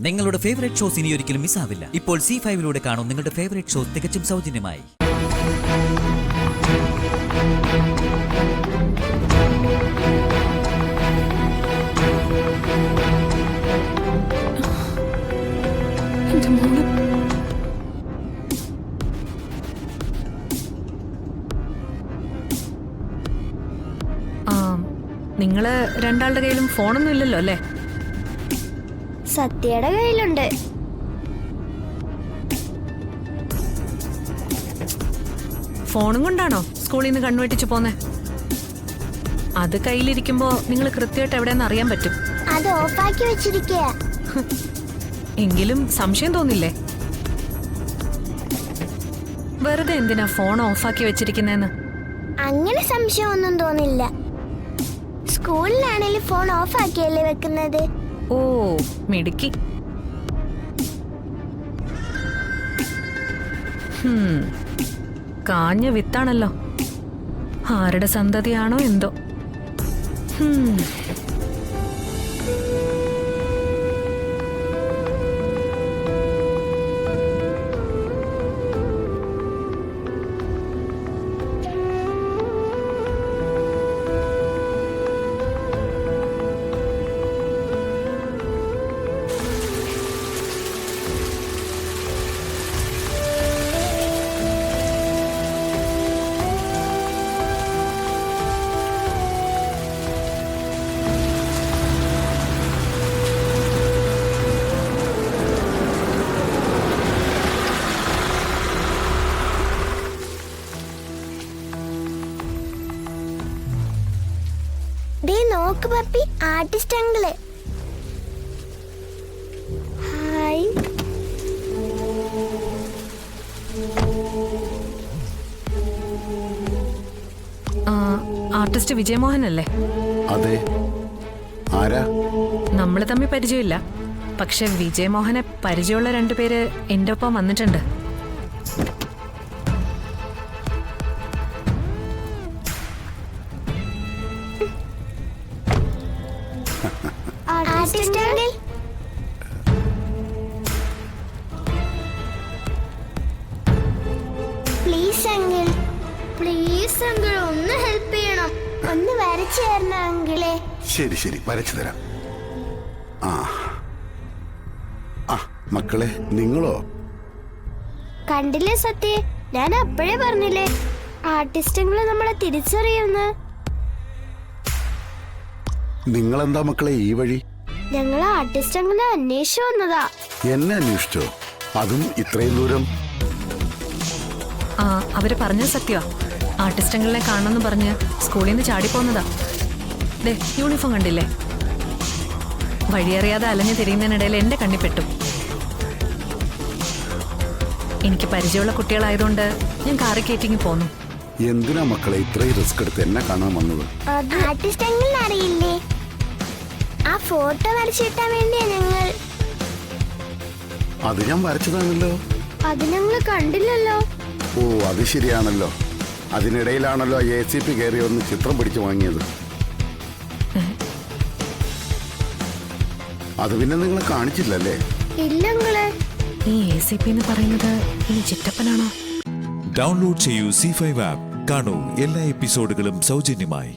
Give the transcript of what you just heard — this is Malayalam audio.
നിങ്ങളുടെ ഫേവറേറ്റ് ഷോസ് ഇനി ഒരിക്കലും മിസ്സാവില്ല. ഇപ്പോൾ C5 കാണും നിങ്ങളുടെ ഫേവറേറ്റ് ഷോസ് തികച്ചും സൗജന്യമായി. നിങ്ങള് രണ്ടാളുടെ കയ്യിലും ഫോണൊന്നും ഇല്ലല്ലോ അല്ലേ? സത്യയുടെ കയ്യിലുണ്ട്. ഫോണും കൊണ്ടാണോ സ്കൂളിൽ നിന്ന് കണ്ണുവെട്ടിച്ചു പോന്നെ? അത് കയ്യിലിരിക്കുമ്പോ നിങ്ങൾ കൃത്യമായിട്ട് എവിടെയെന്ന് അറിയാൻ പറ്റും. അത് ഓഫാക്കി വെച്ചിരിക്കുക. എങ്കിലും സംശയം തോന്നില്ലേ? വെറുതെ എന്തിനാ ഫോൺ ഓഫാക്കി വെച്ചിരിക്കുന്നേന്ന്? അങ്ങനെ സംശയമൊന്നും തോന്നില്ല. സ്കൂളിലാണെങ്കിലും ഫോൺ ഓഫാക്കിയല്ലേ വെക്കുന്നത്. ഓ മിടുക്കി. കാഞ്ഞ വിത്താണല്ലോ. ആരുടെ സന്തതിയാണോ എന്തോ. നോക്ക് puppy, artist uncle. Hi. Artist Vijayamohan അല്ലേ? അതെ. ആരാ? നമ്മൾ തമ്മിൽ പരിചയമില്ല. പക്ഷെ വിജയമോഹനെ പരിചയമുള്ള രണ്ടുപേര് എന്റെ ഒപ്പം വന്നിട്ടുണ്ട്. Artist uncle, please uncle, please uncle, ഒന്ന് ഹെൽപ്പ് ചെയ്യണം. ഒന്ന് വരച്ചു തരണം അങ്കിളെ. ശരി ശരി, വരച്ചു തരാം. ആ ആ മക്കളെ, നിങ്ങളോ? കണ്ടില്ലേ സത്യ, ഞാൻ അപ്പോഴേ പറഞ്ഞില്ലേ ആർട്ടിസ്റ്റ് അങ്കിള് നമ്മളെ തിരിച്ചറിയുന്നു. നിങ്ങളെന്താ മക്കളെ ഈ വഴി? ഞങ്ങൾ ആർട്ടിസ്റ്റ് അങ്കിളെ അന്വേഷിച്ചു വന്നതാ. എന്നെ അന്വേഷിച്ചോ? അതും ഇത്രയും ദൂരം? അവര് പറഞ്ഞ സത്യ. ആർട്ടിസ്റ്റുകളെ കാണണമെന്ന് പറഞ്ഞ് സ്കൂളിൽ നിന്ന് ചാടിപ്പോന്നതാ. ദേ യൂണിഫോം കണ്ടില്ലേ? വഴിയറിയാതെ അലഞ്ഞു തിരിയുന്നതിനിടയിൽ എന്റെ കണ്ണിപ്പെട്ടു. എനിക്ക് പരിചയമുള്ള കുട്ടികളായതുകൊണ്ട് ഞാൻ കാറി കയറ്റിങ്ങി പോന്നു. എന്തിനാ മക്കളെ ഇത്രയും റിസ്ക് എടുത്ത് എന്നെ കാണാൻ വന്നത്? ആർട്ടിസ്റ്റ് അങ്കിളിനെ അറിയില്ലേ? ആ ഫോട്ടോ വരച്ചിട്ടാൻ വേണ്ടിയാ ഞങ്ങൾ. അത് ഞാൻ വരച്ചതാണല്ലോ. അത് ഞങ്ങൾ കണ്ടില്ലല്ലോ. ഓ അത് ശരിയാണല്ലോ. അതിനിടയിലാണല്ലോ ACP കയറി ഒന്ന് ചിത്രം പിടിച്ചു വാങ്ങിയത്. അത് പിന്നെ നിങ്ങൾ കാണിച്ചില്ലല്ലേ? ഇല്ലങ്ങളെ. ഈ ACP എന്ന് പറയുന്നത് ഈ ചിറ്റപ്പനാണോ? ഡൗൺലോഡ് ചെയ്യൂ C5 ആപ്പ്. കാണൂ എല്ലാ എപ്പിസോഡുകളും സൗജന്യമായി.